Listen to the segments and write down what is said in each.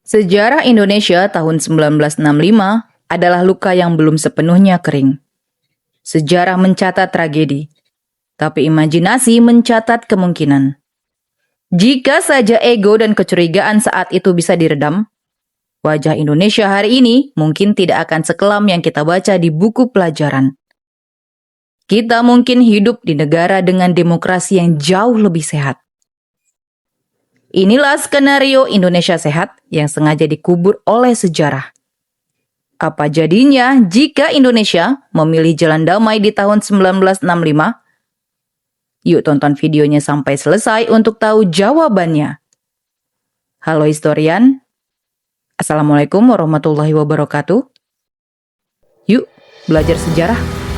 Sejarah Indonesia tahun 1965 adalah luka yang belum sepenuhnya kering. Sejarah mencatat tragedi, tapi imajinasi mencatat kemungkinan. Jika saja ego dan kecurigaan saat itu bisa diredam, wajah Indonesia hari ini mungkin tidak akan sekelam yang kita baca di buku pelajaran. Kita mungkin hidup di negara dengan demokrasi yang jauh lebih sehat. Inilah skenario Indonesia sehat yang sengaja dikubur oleh sejarah. Apa jadinya jika Indonesia memilih jalan damai di tahun 1965? Yuk tonton videonya sampai selesai untuk tahu jawabannya. Halo historian, Assalamualaikum warahmatullahi wabarakatuh. Yuk belajar sejarah.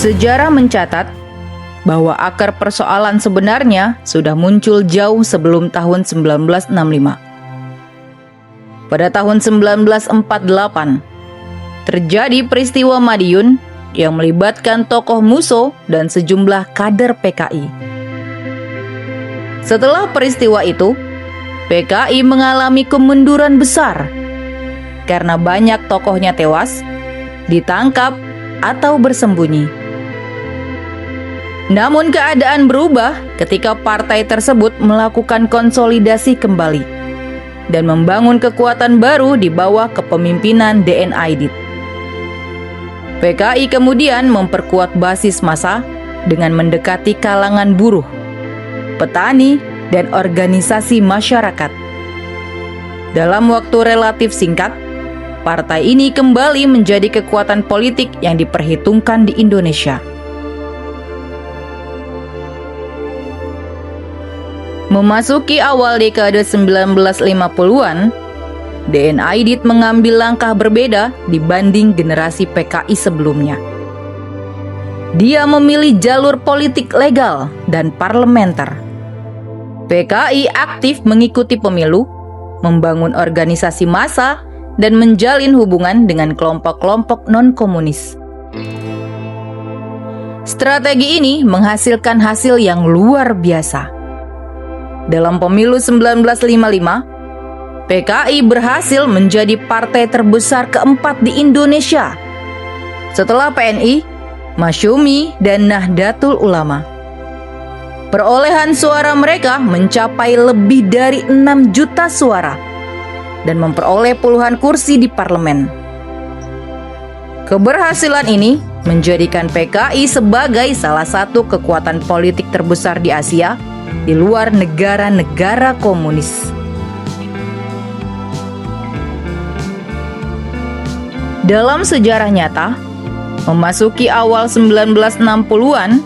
Sejarah mencatat bahwa akar persoalan sebenarnya sudah muncul jauh sebelum tahun 1965. Pada tahun 1948, terjadi peristiwa Madiun yang melibatkan tokoh Musso dan sejumlah kader PKI. Setelah peristiwa itu, PKI mengalami kemunduran besar karena banyak tokohnya tewas, ditangkap, atau bersembunyi. Namun keadaan berubah ketika partai tersebut melakukan konsolidasi kembali dan membangun kekuatan baru di bawah kepemimpinan DN Aidit. PKI kemudian memperkuat basis massa dengan mendekati kalangan buruh, petani, dan organisasi masyarakat. Dalam waktu relatif singkat, partai ini kembali menjadi kekuatan politik yang diperhitungkan di Indonesia. Memasuki awal dekade 1950-an, DN Aidit mengambil langkah berbeda dibanding generasi PKI sebelumnya. Dia memilih jalur politik legal dan parlementer. PKI aktif mengikuti pemilu, membangun organisasi massa, dan menjalin hubungan dengan kelompok-kelompok non-komunis. Strategi ini menghasilkan hasil yang luar biasa. Dalam pemilu 1955, PKI berhasil menjadi partai terbesar keempat di Indonesia setelah PNI, Masyumi, dan Nahdlatul Ulama. Perolehan suara mereka mencapai lebih dari 6 juta suara dan memperoleh puluhan kursi di parlemen. Keberhasilan ini menjadikan PKI sebagai salah satu kekuatan politik terbesar di Asia di luar negara-negara komunis. Dalam sejarah nyata, memasuki awal 1960-an,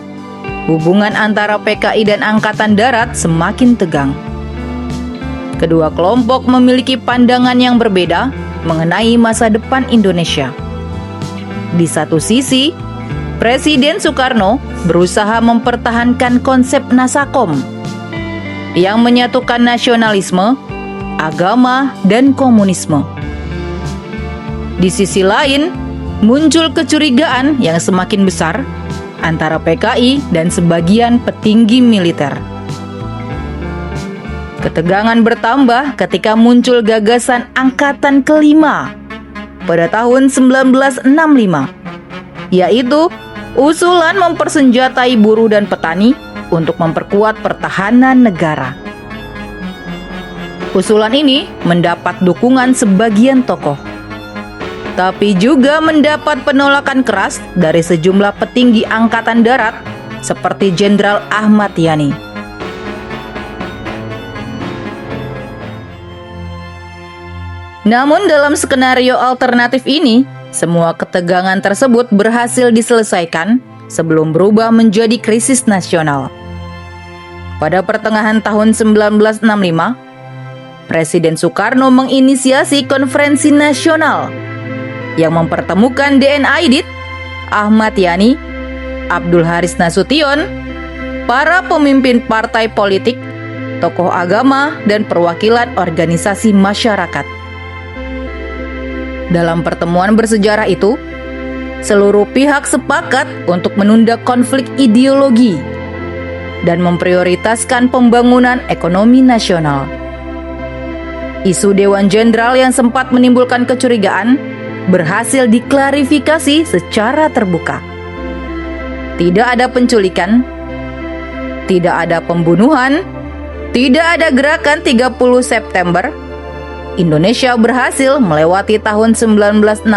hubungan antara PKI dan Angkatan Darat semakin tegang. Kedua kelompok memiliki pandangan yang berbeda mengenai masa depan Indonesia. Di satu sisi, Presiden Soekarno berusaha mempertahankan konsep Nasakom yang menyatukan nasionalisme, agama, dan komunisme. Di sisi lain, muncul kecurigaan yang semakin besar antara PKI dan sebagian petinggi militer. Ketegangan bertambah ketika muncul gagasan Angkatan Kelima pada tahun 1965, yaitu usulan mempersenjatai buruh dan petani untuk memperkuat pertahanan negara. Usulan ini mendapat dukungan sebagian tokoh, tapi juga mendapat penolakan keras dari sejumlah petinggi Angkatan Darat seperti Jenderal Ahmad Yani. Namun dalam skenario alternatif ini, semua ketegangan tersebut berhasil diselesaikan sebelum berubah menjadi krisis nasional. Pada pertengahan tahun 1965, Presiden Soekarno menginisiasi konferensi nasional yang mempertemukan DN Aidit, Ahmad Yani, Abdul Haris Nasution, para pemimpin partai politik, tokoh agama, dan perwakilan organisasi masyarakat. Dalam pertemuan bersejarah itu, seluruh pihak sepakat untuk menunda konflik ideologi dan memprioritaskan pembangunan ekonomi nasional. Isu Dewan Jenderal yang sempat menimbulkan kecurigaan berhasil diklarifikasi secara terbuka. Tidak ada penculikan, tidak ada pembunuhan, tidak ada gerakan 30 September. Indonesia berhasil melewati tahun 1965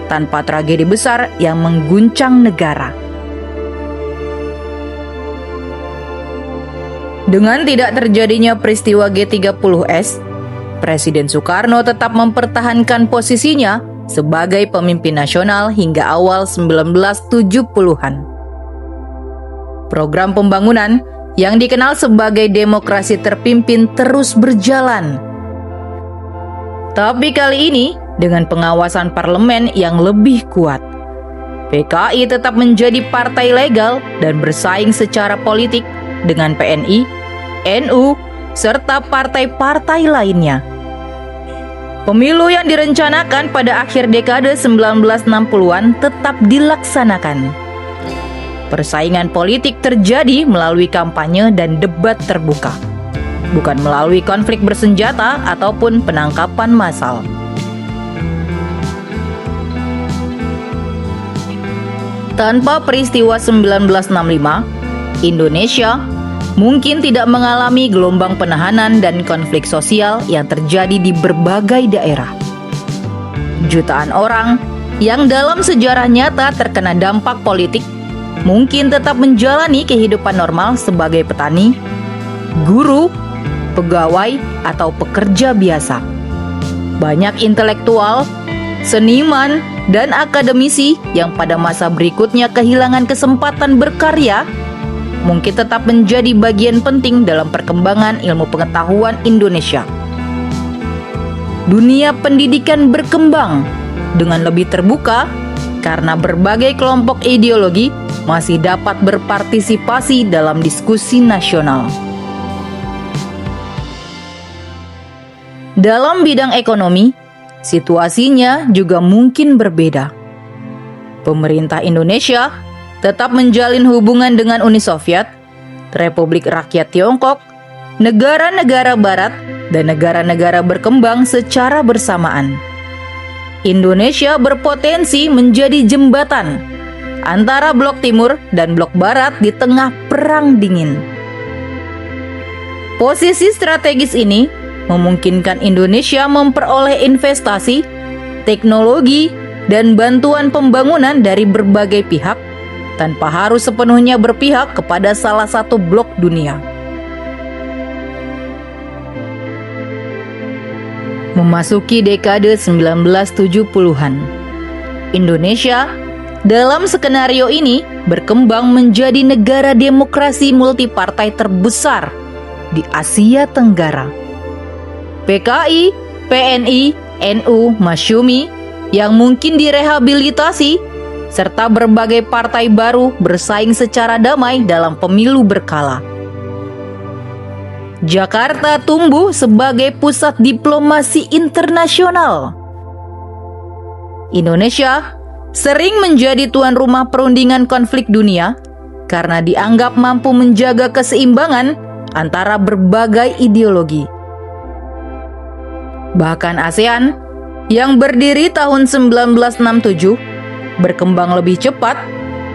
tanpa tragedi besar yang mengguncang negara. Dengan tidak terjadinya peristiwa G30S, Presiden Soekarno tetap mempertahankan posisinya sebagai pemimpin nasional hingga awal 1970-an. Program pembangunan yang dikenal sebagai demokrasi terpimpin terus berjalan. Tapi kali ini dengan pengawasan parlemen yang lebih kuat, PKI tetap menjadi partai legal dan bersaing secara politik dengan PNI, NU, serta partai-partai lainnya. Pemilu yang direncanakan pada akhir dekade 1960-an tetap dilaksanakan. Persaingan politik terjadi melalui kampanye dan debat terbuka, bukan melalui konflik bersenjata ataupun penangkapan massal. Tanpa peristiwa 1965, Indonesia mungkin tidak mengalami gelombang penahanan dan konflik sosial yang terjadi di berbagai daerah. Jutaan orang yang dalam sejarah nyata terkena dampak politik mungkin tetap menjalani kehidupan normal sebagai petani, guru, pegawai, atau pekerja biasa. Banyak intelektual, seniman, dan akademisi yang pada masa berikutnya kehilangan kesempatan berkarya mungkin tetap menjadi bagian penting dalam perkembangan ilmu pengetahuan Indonesia. Dunia pendidikan berkembang dengan lebih terbuka karena berbagai kelompok ideologi masih dapat berpartisipasi dalam diskusi nasional. Dalam bidang ekonomi, situasinya juga mungkin berbeda. Pemerintah Indonesia tetap menjalin hubungan dengan Uni Soviet, Republik Rakyat Tiongkok, negara-negara barat, dan negara-negara berkembang secara bersamaan. Indonesia berpotensi menjadi jembatan antara blok timur dan blok barat di tengah perang dingin. Posisi strategis ini memungkinkan Indonesia memperoleh investasi, teknologi, dan bantuan pembangunan dari berbagai pihak tanpa harus sepenuhnya berpihak kepada salah satu blok dunia. Memasuki dekade 1970-an, Indonesia dalam skenario ini berkembang menjadi negara demokrasi multipartai terbesar di Asia Tenggara. PKI, PNI, NU, Masyumi yang mungkin direhabilitasi, serta berbagai partai baru bersaing secara damai dalam pemilu berkala. Jakarta tumbuh sebagai pusat diplomasi internasional. Indonesia sering menjadi tuan rumah perundingan konflik dunia karena dianggap mampu menjaga keseimbangan antara berbagai ideologi. Bahkan ASEAN yang berdiri tahun 1967 berkembang lebih cepat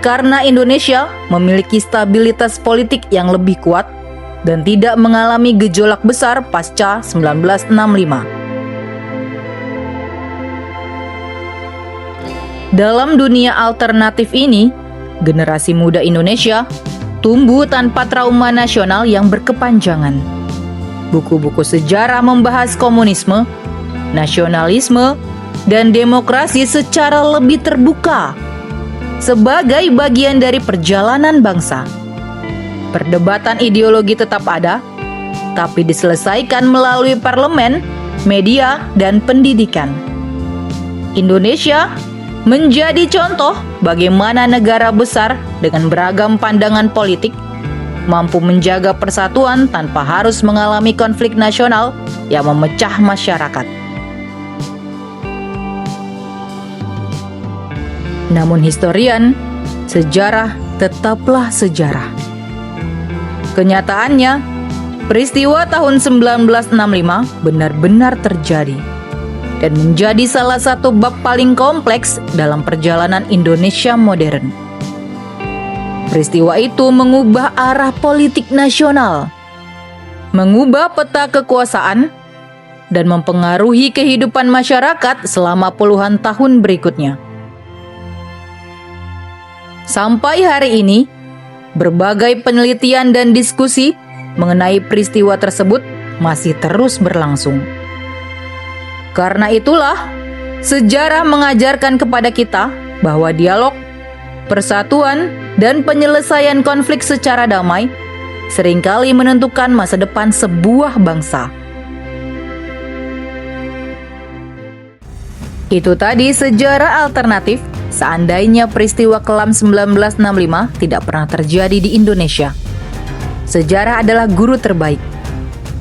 karena Indonesia memiliki stabilitas politik yang lebih kuat dan tidak mengalami gejolak besar pasca 1965. Dalam dunia alternatif ini, generasi muda Indonesia tumbuh tanpa trauma nasional yang berkepanjangan. Buku-buku sejarah membahas komunisme, nasionalisme, dan demokrasi secara lebih terbuka sebagai bagian dari perjalanan bangsa. Perdebatan ideologi tetap ada, tapi diselesaikan melalui parlemen, media, dan pendidikan. Indonesia menjadi contoh bagaimana negara besar dengan beragam pandangan politik mampu menjaga persatuan tanpa harus mengalami konflik nasional yang memecah masyarakat. Namun historian, sejarah tetaplah sejarah. Kenyataannya, peristiwa tahun 1965 benar-benar terjadi dan menjadi salah satu bab paling kompleks dalam perjalanan Indonesia modern. Peristiwa itu mengubah arah politik nasional, mengubah peta kekuasaan, dan mempengaruhi kehidupan masyarakat selama puluhan tahun berikutnya. Sampai hari ini, berbagai penelitian dan diskusi mengenai peristiwa tersebut masih terus berlangsung. Karena itulah, sejarah mengajarkan kepada kita bahwa dialog, persatuan, dan penyelesaian konflik secara damai seringkali menentukan masa depan sebuah bangsa. Itu tadi sejarah alternatif seandainya peristiwa kelam 1965 tidak pernah terjadi di Indonesia. Sejarah adalah guru terbaik,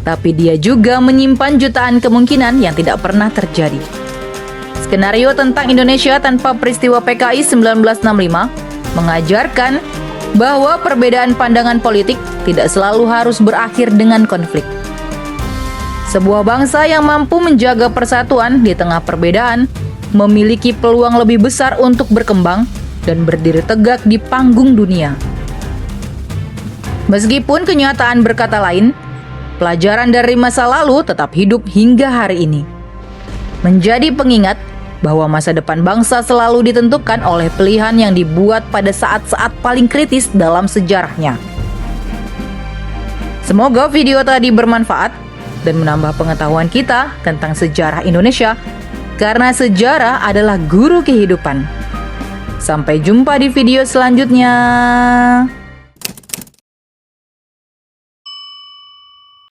tapi dia juga menyimpan jutaan kemungkinan yang tidak pernah terjadi. Skenario tentang Indonesia tanpa peristiwa PKI 1965 mengajarkan bahwa perbedaan pandangan politik tidak selalu harus berakhir dengan konflik. Sebuah bangsa yang mampu menjaga persatuan di tengah perbedaan memiliki peluang lebih besar untuk berkembang dan berdiri tegak di panggung dunia. Meskipun kenyataan berkata lain, pelajaran dari masa lalu tetap hidup hingga hari ini. Menjadi pengingat bahwa masa depan bangsa selalu ditentukan oleh pilihan yang dibuat pada saat-saat paling kritis dalam sejarahnya. Semoga video tadi bermanfaat dan menambah pengetahuan kita tentang sejarah Indonesia, karena sejarah adalah guru kehidupan. Sampai jumpa di video selanjutnya.